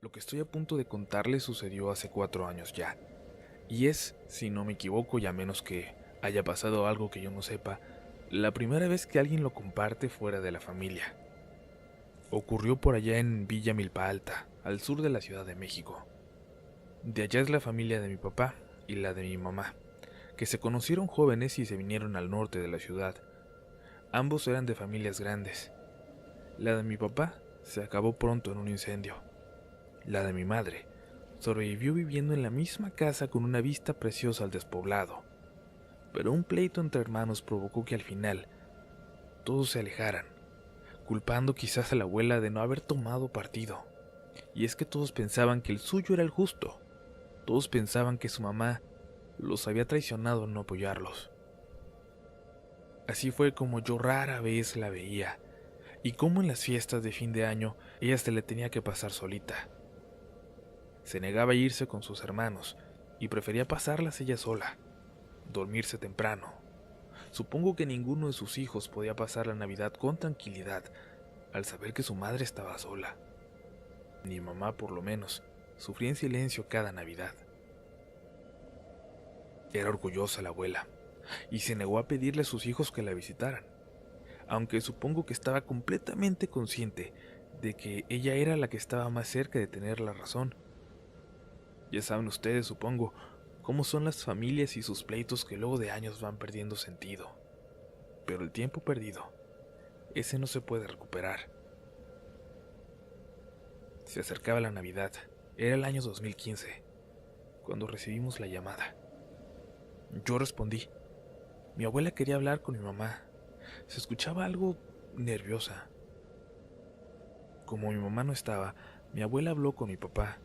Lo que estoy a punto de contarles sucedió hace 4 años ya, y es, si no me equivoco y a menos que haya pasado algo que yo no sepa, la primera vez que alguien lo comparte fuera de la familia. Ocurrió por allá en Villa Milpa Alta, al sur de la Ciudad de México. De allá es la familia de mi papá y la de mi mamá, que se conocieron jóvenes y se vinieron al norte de la ciudad. Ambos eran de familias grandes. La de mi papá se acabó pronto en un incendio. La de mi madre sobrevivió viviendo en la misma casa con una vista preciosa al despoblado. Pero un pleito entre hermanos provocó que al final todos se alejaran, culpando quizás a la abuela de no haber tomado partido. Y es que todos pensaban que el suyo era el justo. Todos pensaban que su mamá los había traicionado al no apoyarlos. Así fue como yo rara vez la veía, y como en las fiestas de fin de año ella se le tenía que pasar solita. Se negaba a irse con sus hermanos y prefería pasarlas ella sola, dormirse temprano. Supongo que ninguno de sus hijos podía pasar la Navidad con tranquilidad al saber que su madre estaba sola. Mi mamá, por lo menos, sufría en silencio cada Navidad. Era orgullosa la abuela y se negó a pedirle a sus hijos que la visitaran, aunque supongo que estaba completamente consciente de que ella era la que estaba más cerca de tener la razón. Ya saben ustedes, supongo, cómo son las familias y sus pleitos que luego de años van perdiendo sentido. Pero el tiempo perdido, ese no se puede recuperar. Se acercaba la Navidad, era el año 2015, cuando recibimos la llamada. Yo respondí. Mi abuela quería hablar con mi mamá. Se escuchaba algo nerviosa. Como mi mamá no estaba, mi abuela habló con mi papá.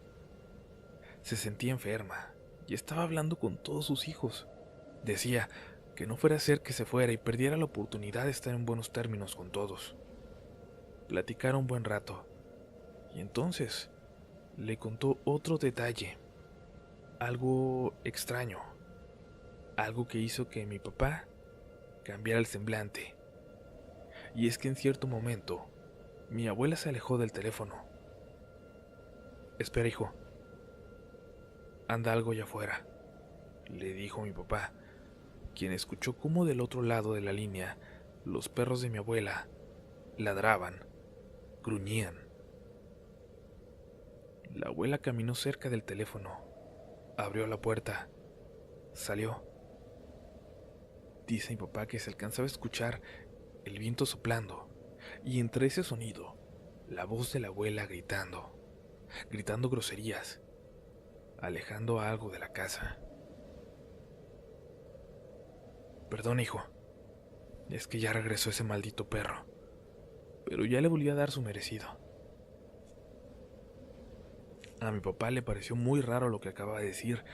Se sentía enferma y estaba hablando con todos sus hijos. Decía que no fuera a ser que se fuera y perdiera la oportunidad de estar en buenos términos con todos. Platicaron un buen rato y entonces le contó otro detalle, algo extraño, algo que hizo que mi papá cambiara el semblante. Y es que en cierto momento mi abuela se alejó del teléfono. Espera, hijo, anda algo allá afuera, le dijo mi papá, quien escuchó cómo del otro lado de la línea los perros de mi abuela ladraban, gruñían. La abuela caminó cerca del teléfono, abrió la puerta, salió. Dice mi papá que se alcanzaba a escuchar el viento soplando y entre ese sonido, la voz de la abuela gritando groserías, alejando a algo de la casa. Perdón, hijo, es que ya regresó ese maldito perro, pero ya le volví a dar su merecido. A mi papá le pareció muy raro lo que acaba de decir,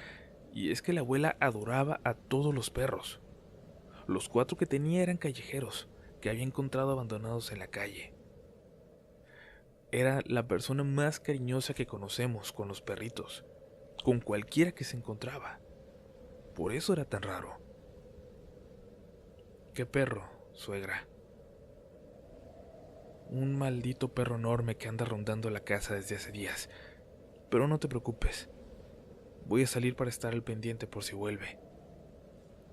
y es que la abuela adoraba a todos los perros. Los 4 que tenía eran callejeros, que había encontrado abandonados en la calle. Era la persona más cariñosa que conocemos con los perritos, con cualquiera que se encontraba. Por eso era tan raro. ¿Qué perro, suegra? Un maldito perro enorme que anda rondando la casa desde hace días. Pero no te preocupes. Voy a salir para estar al pendiente por si vuelve.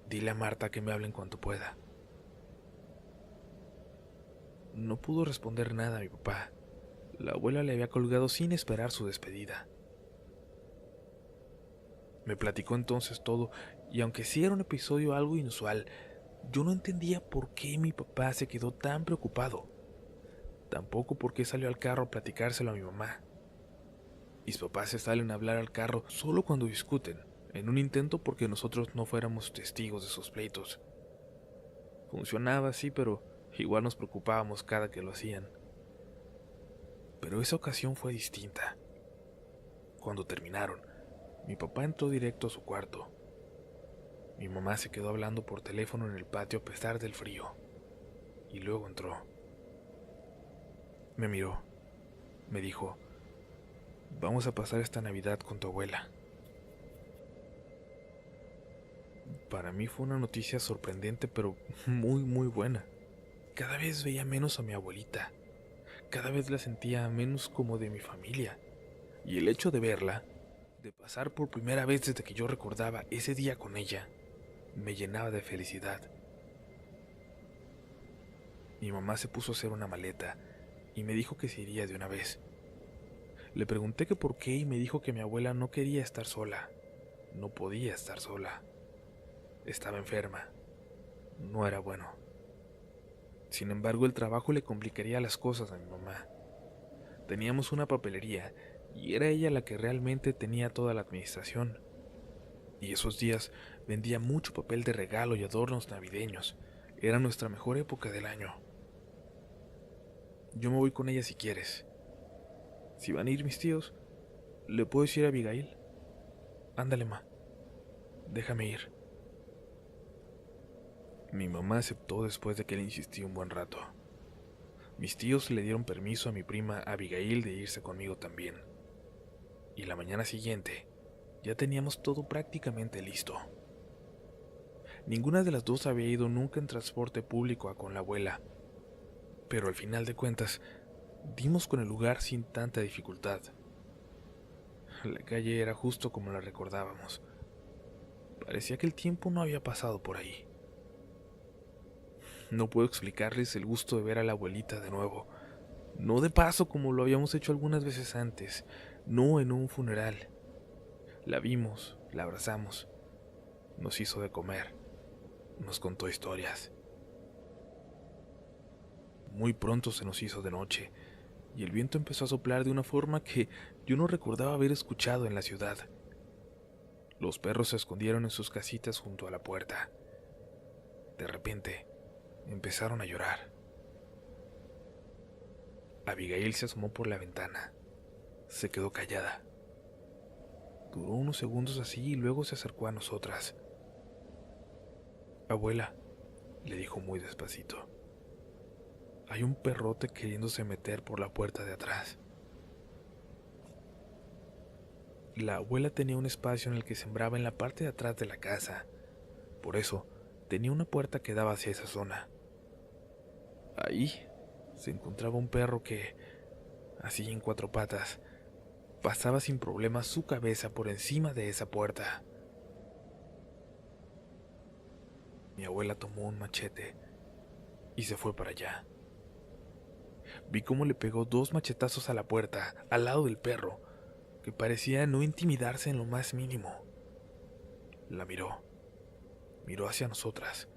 Dile a Marta que me hable en cuanto pueda. No pudo responder nada a mi papá. La abuela le había colgado sin esperar su despedida. Me platicó entonces todo, y aunque sí era un episodio algo inusual, yo no entendía por qué mi papá se quedó tan preocupado. Tampoco por qué salió al carro a platicárselo a mi mamá. Mis papás se salen a hablar al carro solo cuando discuten, en un intento porque nosotros no fuéramos testigos de sus pleitos. Funcionaba así, pero igual nos preocupábamos cada que lo hacían. Pero esa ocasión fue distinta. Cuando terminaron, mi papá entró directo a su cuarto. Mi mamá se quedó hablando por teléfono en el patio a pesar del frío. Y luego entró. Me miró. Me dijo, vamos a pasar esta Navidad con tu abuela. Para mí fue una noticia sorprendente, pero muy buena. Cada vez veía menos a mi abuelita. Cada vez la sentía menos como de mi familia. Y el hecho de verla, de pasar por primera vez desde que yo recordaba ese día con ella, me llenaba de felicidad. Mi mamá se puso a hacer una maleta y me dijo que se iría de una vez. Le pregunté que por qué y me dijo que mi abuela no quería estar sola. No podía estar sola. Estaba enferma. No era bueno. Sin embargo, el trabajo le complicaría las cosas a mi mamá. Teníamos una papelería y era ella la que realmente tenía toda la administración. Y esos días vendía mucho papel de regalo y adornos navideños. Era nuestra mejor época del año. Yo me voy con ella si quieres. Si van a ir mis tíos, ¿le puedo decir a Abigail? Ándale, ma. Déjame ir. Mi mamá aceptó después de que le insistí un buen rato. Mis tíos le dieron permiso a mi prima Abigail de irse conmigo también. Y la mañana siguiente ya teníamos todo prácticamente listo. Ninguna de las dos había ido nunca en transporte público con la abuela, pero al final de cuentas dimos con el lugar sin tanta dificultad. La calle era justo como la recordábamos. Parecía que el tiempo no había pasado por ahí. No puedo explicarles el gusto de ver a la abuelita de nuevo. No de paso como lo habíamos hecho algunas veces antes, no en un funeral. La vimos, la abrazamos, nos hizo de comer, nos contó historias. Muy pronto se nos hizo de noche y el viento empezó a soplar de una forma que yo no recordaba haber escuchado en la ciudad. Los perros se escondieron en sus casitas junto a la puerta. De repente, empezaron a llorar. Abigail se asomó por la ventana. Se quedó callada. Duró unos segundos así y luego se acercó a nosotras. Abuela, le dijo muy despacito. Hay un perrote queriéndose meter por la puerta de atrás. La abuela tenía un espacio en el que sembraba en la parte de atrás de la casa. Por eso, tenía una puerta que daba hacia esa zona. Ahí se encontraba un perro que, así en cuatro patas, pasaba sin problema su cabeza por encima de esa puerta. Mi abuela tomó un machete y se fue para allá. Vi cómo le pegó 2 machetazos a la puerta, al lado del perro, que parecía no intimidarse en lo más mínimo. La miró hacia nosotras,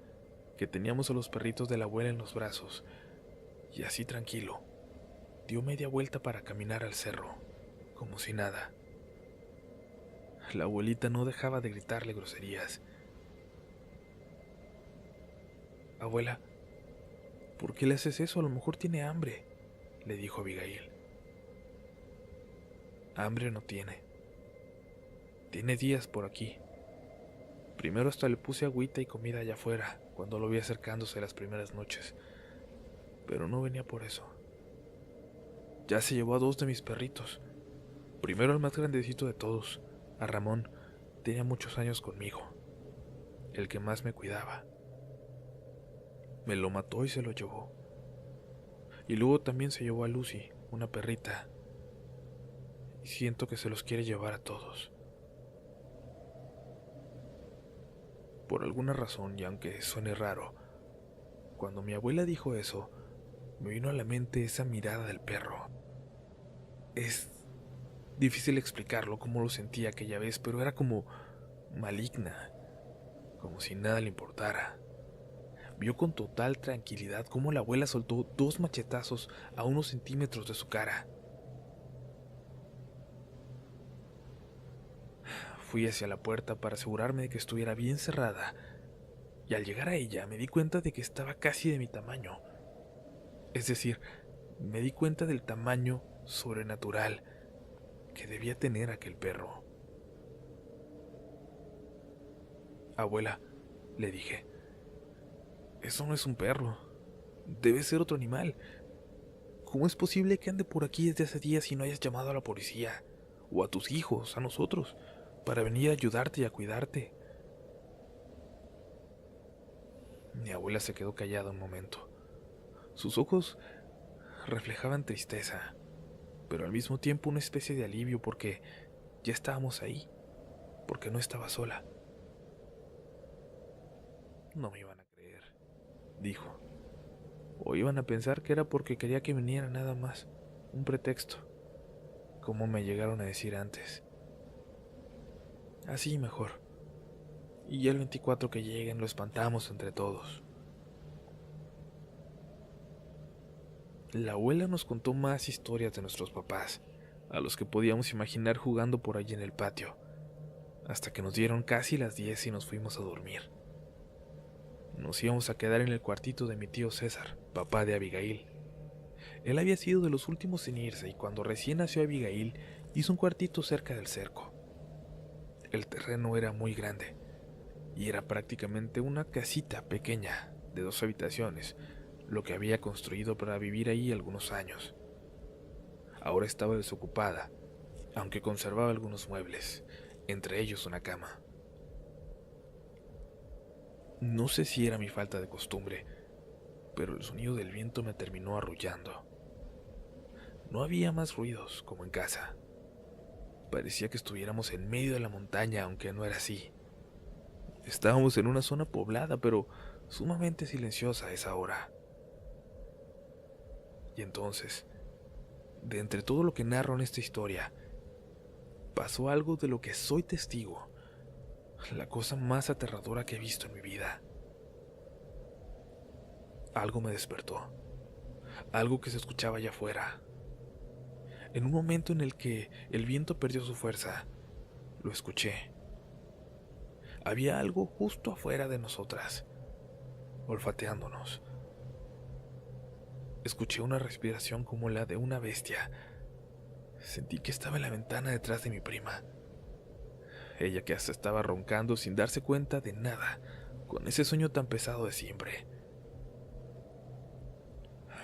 que teníamos a los perritos de la abuela en los brazos, y así tranquilo, dio media vuelta para caminar al cerro, como si nada. La abuelita no dejaba de gritarle groserías. Abuela, ¿por qué le haces eso? A lo mejor tiene hambre, le dijo Abigail. Hambre no tiene. Tiene días por aquí. Primero hasta le puse agüita y comida allá afuera, cuando lo vi acercándose las primeras noches. Pero no venía por eso. Ya se llevó a 2 de mis perritos. Primero al más grandecito de todos, a Ramón. Tenía muchos años conmigo. El que más me cuidaba. Me lo mató y se lo llevó. Y luego también se llevó a Lucy, una perrita. Y siento que se los quiere llevar a todos. Por alguna razón, y aunque suene raro, cuando mi abuela dijo eso, me vino a la mente esa mirada del perro. Es difícil explicarlo cómo lo sentí aquella vez, pero era como maligna, como si nada le importara. Vio con total tranquilidad cómo la abuela soltó 2 machetazos a unos centímetros de su cara. Fui hacia la puerta para asegurarme de que estuviera bien cerrada, y al llegar a ella me di cuenta de que estaba casi de mi tamaño. Es decir, me di cuenta del tamaño sobrenatural que debía tener aquel perro. Abuela, le dije, eso no es un perro, debe ser otro animal. ¿Cómo es posible que ande por aquí desde hace días y no hayas llamado a la policía, o a tus hijos, a nosotros, para venir a ayudarte y a cuidarte? Mi abuela se quedó callada un momento. Sus ojos reflejaban tristeza, pero al mismo tiempo una especie de alivio porque ya estábamos ahí, porque no estaba sola. No me iban a creer, dijo. O iban a pensar que era porque quería que viniera nada más, un pretexto, como me llegaron a decir antes. Así mejor. Y ya el 24 que lleguen lo espantamos entre todos. La abuela nos contó más historias de nuestros papás, a los que podíamos imaginar jugando por allí en el patio, hasta que nos dieron casi las 10 y nos fuimos a dormir. Nos íbamos a quedar en el cuartito de mi tío César, papá de Abigail. Él había sido de los últimos en irse y cuando recién nació Abigail hizo un cuartito cerca del cerco. El terreno era muy grande y era prácticamente una casita pequeña de 2 habitaciones, lo que había construido para vivir ahí algunos años. Ahora estaba desocupada, aunque conservaba algunos muebles, entre ellos una cama. No sé si era mi falta de costumbre, pero el sonido del viento me terminó arrullando. No había más ruidos como en casa. Parecía que estuviéramos en medio de la montaña, aunque no era así. Estábamos en una zona poblada, pero sumamente silenciosa a esa hora. Y entonces, de entre todo lo que narro en esta historia, pasó algo de lo que soy testigo, la cosa más aterradora que he visto en mi vida. Algo me despertó, algo que se escuchaba allá afuera. En un momento en el que el viento perdió su fuerza, lo escuché. Había algo justo afuera de nosotras, olfateándonos. Escuché una respiración como la de una bestia. Sentí que estaba en la ventana detrás de mi prima. Ella que hasta estaba roncando sin darse cuenta de nada, con ese sueño tan pesado de siempre.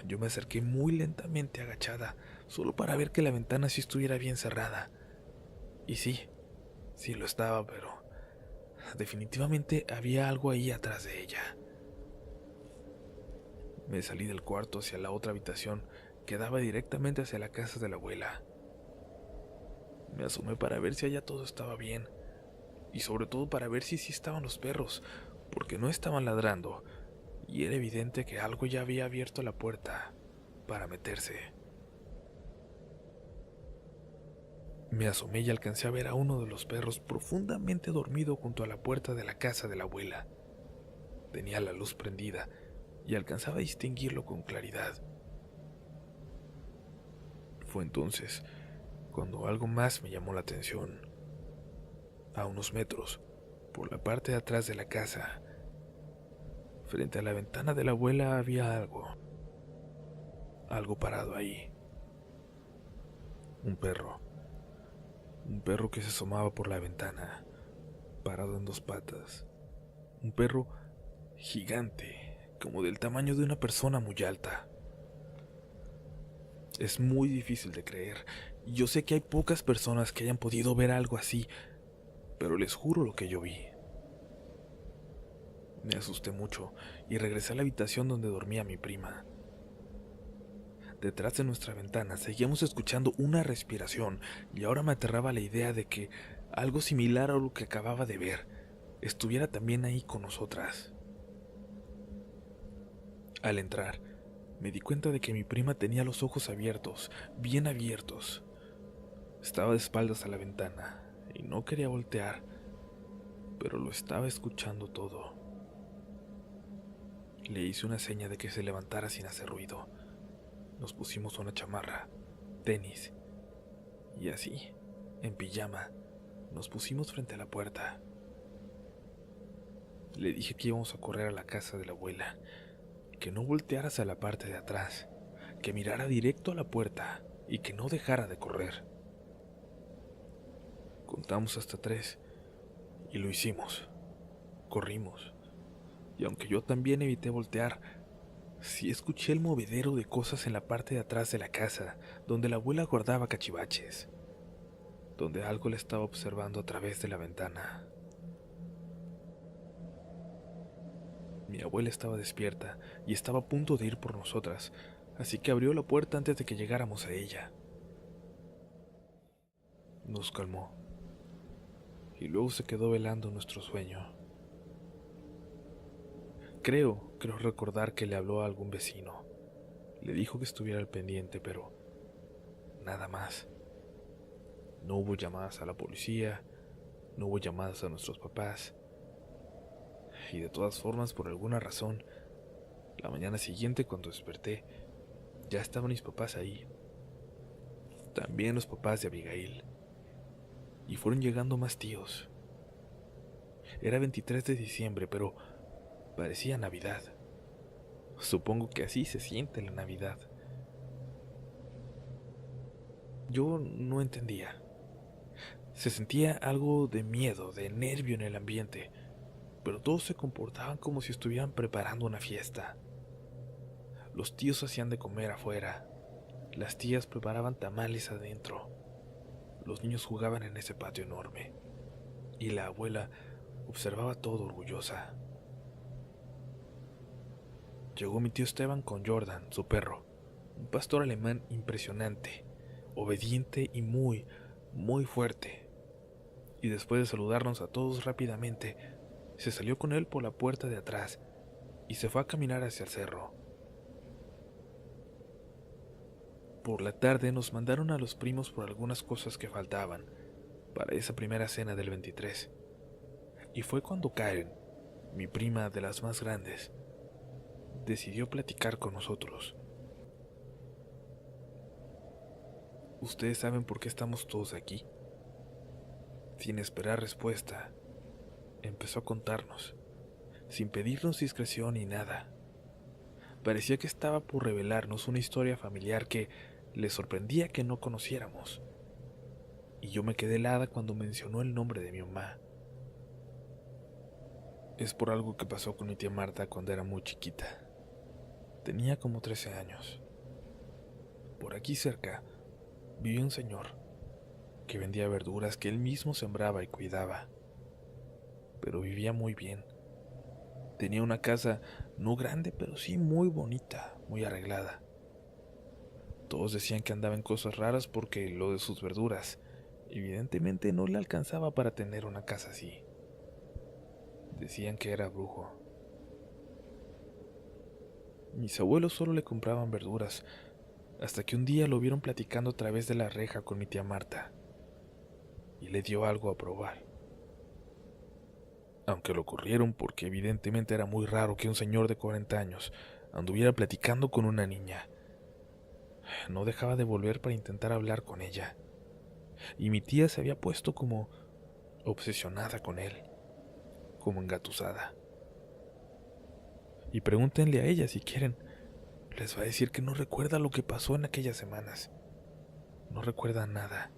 Yo me acerqué muy lentamente agachada, solo para ver que la ventana sí estuviera bien cerrada. Y sí lo estaba, pero definitivamente había algo ahí atrás de ella. Me salí del cuarto hacia la otra habitación que daba directamente hacia la casa de la abuela. Me asomé para ver si allá todo estaba bien, y sobre todo para ver si sí estaban los perros, porque no estaban ladrando, y era evidente que algo ya había abierto la puerta para meterse. Me asomé y alcancé a ver a uno de los perros profundamente dormido junto a la puerta de la casa de la abuela. Tenía la luz prendida y alcanzaba a distinguirlo con claridad. Fue entonces cuando algo más me llamó la atención. A unos metros, por la parte de atrás de la casa, frente a la ventana de la abuela había algo parado ahí. Un perro que se asomaba por la ventana, parado en 2 patas. Un perro gigante, como del tamaño de una persona muy alta. Es muy difícil de creer. Yo sé que hay pocas personas que hayan podido ver algo así, pero les juro lo que yo vi. Me asusté mucho y regresé a la habitación donde dormía mi prima. Detrás de nuestra ventana seguíamos escuchando una respiración y ahora me aterraba la idea de que algo similar a lo que acababa de ver estuviera también ahí con nosotras. Al entrar, me di cuenta de que mi prima tenía los ojos abiertos, bien abiertos. Estaba de espaldas a la ventana y no quería voltear, pero lo estaba escuchando todo. Le hice una seña de que se levantara sin hacer ruido. Nos pusimos una chamarra, tenis, y así, en pijama, nos pusimos frente a la puerta. Le dije que íbamos a correr a la casa de la abuela, que no volteara hacia la parte de atrás, que mirara directo a la puerta y que no dejara de correr. Contamos hasta 3 y lo hicimos. Corrimos, y aunque yo también evité voltear, sí escuché el movedero de cosas en la parte de atrás de la casa, donde la abuela guardaba cachivaches, donde algo la estaba observando a través de la ventana. Mi abuela estaba despierta y estaba a punto de ir por nosotras, así que abrió la puerta antes de que llegáramos a ella. Nos calmó y luego se quedó velando nuestro sueño. Creo recordar que le habló a algún vecino. Le dijo que estuviera al pendiente, pero nada más. No hubo llamadas a la policía, no hubo llamadas a nuestros papás. Y de todas formas, por alguna razón, la mañana siguiente cuando desperté, ya estaban mis papás ahí. También los papás de Abigail. Y fueron llegando más tíos. Era 23 de diciembre, pero parecía Navidad. Supongo que así se siente la Navidad. Yo no entendía. Se sentía algo de miedo, de nervio en el ambiente, pero todos se comportaban como si estuvieran preparando una fiesta. Los tíos hacían de comer afuera, las tías preparaban tamales adentro, los niños jugaban en ese patio enorme, y la abuela observaba todo orgullosa. Llegó mi tío Esteban con Jordan, su perro, un pastor alemán impresionante, obediente y muy fuerte. Y después de saludarnos a todos rápidamente, se salió con él por la puerta de atrás y se fue a caminar hacia el cerro. Por la tarde nos mandaron a los primos por algunas cosas que faltaban para esa primera cena del 23. Y fue cuando Karen, mi prima de las más grandes, decidió platicar con nosotros. ¿Ustedes saben por qué estamos todos aquí? Sin esperar respuesta, empezó a contarnos, sin pedirnos discreción ni nada. Parecía que estaba por revelarnos una historia familiar que le sorprendía que no conociéramos. Y yo me quedé helada cuando mencionó el nombre de mi mamá. Es por algo que pasó con mi tía Marta cuando era muy chiquita. Tenía como 13 años. Por aquí cerca vivía un señor que vendía verduras que él mismo sembraba y cuidaba. Pero vivía muy bien. Tenía una casa no grande, pero sí muy bonita, muy arreglada. Todos decían que andaba en cosas raras porque lo de sus verduras evidentemente no le alcanzaba para tener una casa así. Decían que era brujo. Mis abuelos solo le compraban verduras, hasta que un día lo vieron platicando a través de la reja con mi tía Marta, y le dio algo a probar. Aunque lo corrieron porque evidentemente era muy raro que un señor de 40 años anduviera platicando con una niña. No dejaba de volver para intentar hablar con ella, y mi tía se había puesto como obsesionada con él, como engatusada. Y pregúntenle a ella si quieren, les va a decir que no recuerda lo que pasó en aquellas semanas. No recuerda nada.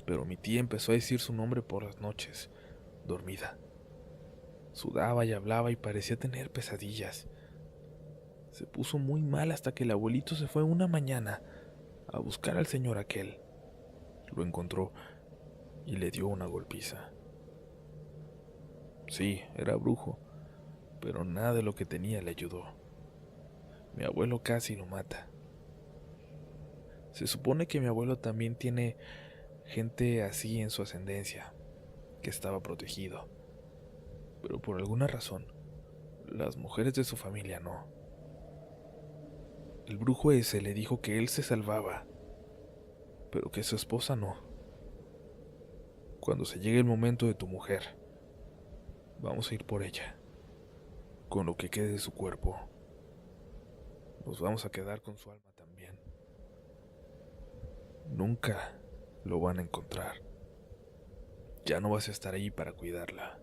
Pero mi tía empezó a decir su nombre por las noches, dormida. Sudaba y hablaba y parecía tener pesadillas. Se puso muy mal hasta que el abuelito se fue una mañana a buscar al señor aquel. Lo encontró y le dio una golpiza. Sí, era brujo, pero nada de lo que tenía le ayudó. Mi abuelo casi lo mata. Se supone que mi abuelo también tiene gente así en su ascendencia, que estaba protegido. Pero por alguna razón, las mujeres de su familia no. El brujo ese le dijo que él se salvaba, pero que su esposa no. Cuando se llegue el momento de tu mujer, vamos a ir por ella. Con lo que quede de su cuerpo, nos vamos a quedar con su alma también. Nunca lo van a encontrar. Ya no vas a estar ahí para cuidarla.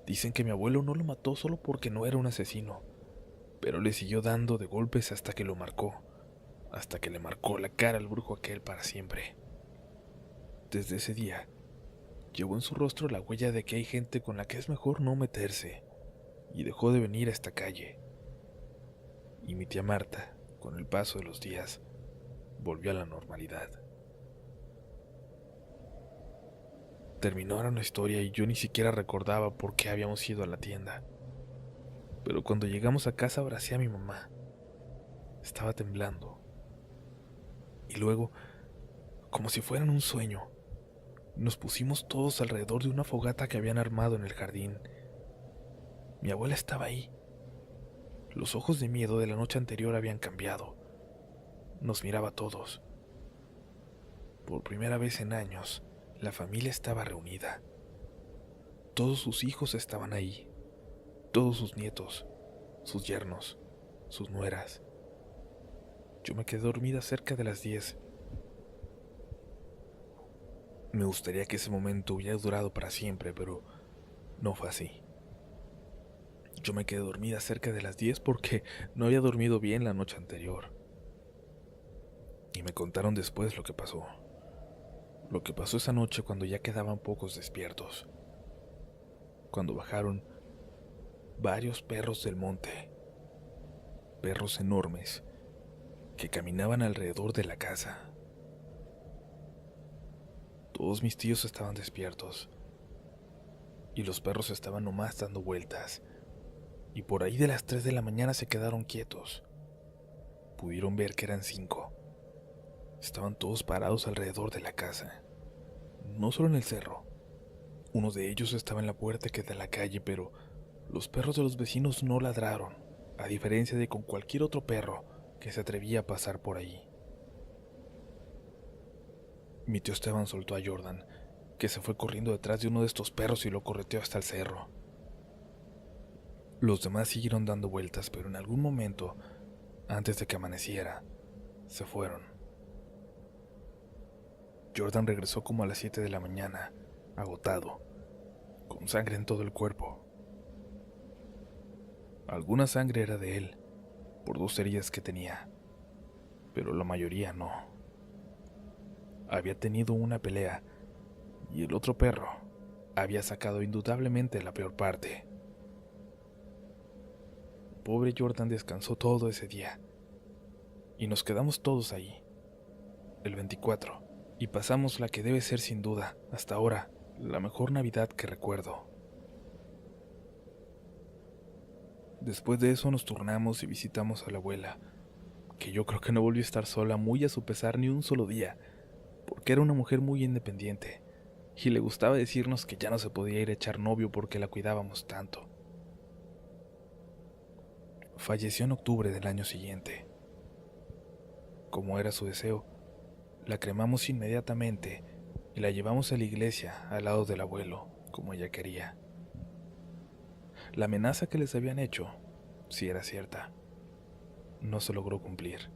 Dicen que mi abuelo no lo mató solo porque no era un asesino, pero le siguió dando de golpes hasta que lo marcó, hasta que le marcó la cara al brujo aquel para siempre. Desde ese día, llevó en su rostro la huella de que hay gente con la que es mejor no meterse, y dejó de venir a esta calle. Y mi tía Marta, con el paso de los días, volvió a la normalidad. Terminaron la historia y yo ni siquiera recordaba por qué habíamos ido a la tienda. Pero cuando llegamos a casa abracé a mi mamá. Estaba temblando. Y luego, como si fueran un sueño, nos pusimos todos alrededor de una fogata que habían armado en el jardín. Mi abuela estaba ahí. Los ojos de miedo de la noche anterior habían cambiado. Nos miraba a todos. Por primera vez en años, la familia estaba reunida. Todos sus hijos estaban ahí. Todos sus nietos, sus yernos, sus nueras. Yo me quedé dormida cerca de las 10. Me gustaría que ese momento hubiera durado para siempre, pero no fue así. Yo me quedé dormida cerca de las 10 porque no había dormido bien la noche anterior. Y me contaron después lo que pasó. Lo que pasó esa noche cuando ya quedaban pocos despiertos. Cuando bajaron varios perros del monte. Perros enormes que caminaban alrededor de la casa. Todos mis tíos estaban despiertos. Y los perros estaban nomás dando vueltas. Y por ahí de las 3 de la mañana se quedaron quietos. Pudieron ver que eran 5. Estaban todos parados alrededor de la casa. No solo en el cerro. Uno de ellos estaba en la puerta que da a la calle, pero los perros de los vecinos no ladraron, a diferencia de con cualquier otro perro que se atrevía a pasar por ahí. Mi tío Esteban soltó a Jordan, que se fue corriendo detrás de uno de estos perros y lo correteó hasta el cerro. Los demás siguieron dando vueltas, pero en algún momento, antes de que amaneciera, se fueron. Jordan regresó como a las 7 de la mañana, agotado, con sangre en todo el cuerpo. Alguna sangre era de él, por 2 heridas que tenía, pero la mayoría no. Había tenido una pelea, y el otro perro había sacado indudablemente la peor parte. Pobre Jordan descansó todo ese día, y nos quedamos todos ahí, el 24, y pasamos la que debe ser sin duda, hasta ahora, la mejor Navidad que recuerdo. Después de eso nos turnamos y visitamos a la abuela, que yo creo que no volvió a estar sola muy a su pesar ni un solo día, porque era una mujer muy independiente, y le gustaba decirnos que ya no se podía ir a echar novio porque la cuidábamos tanto. Falleció en octubre del año siguiente. Como era su deseo, la cremamos inmediatamente y la llevamos a la iglesia al lado del abuelo, como ella quería. La amenaza que les habían hecho, si era cierta, no se logró cumplir.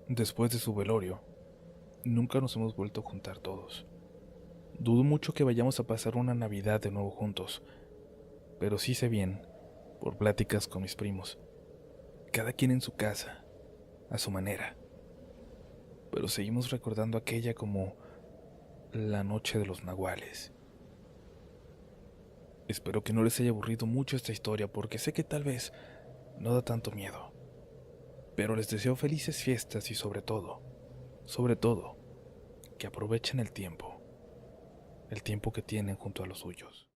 Después de su velorio, nunca nos hemos vuelto a juntar todos. Dudo mucho que vayamos a pasar una Navidad de nuevo juntos, pero sí sé bien, por pláticas con mis primos, cada quien en su casa, a su manera. Pero seguimos recordando aquella como la noche de los nahuales. Espero que no les haya aburrido mucho esta historia porque sé que tal vez no da tanto miedo. Pero les deseo felices fiestas y sobre todo, que aprovechen el tiempo que tienen junto a los suyos.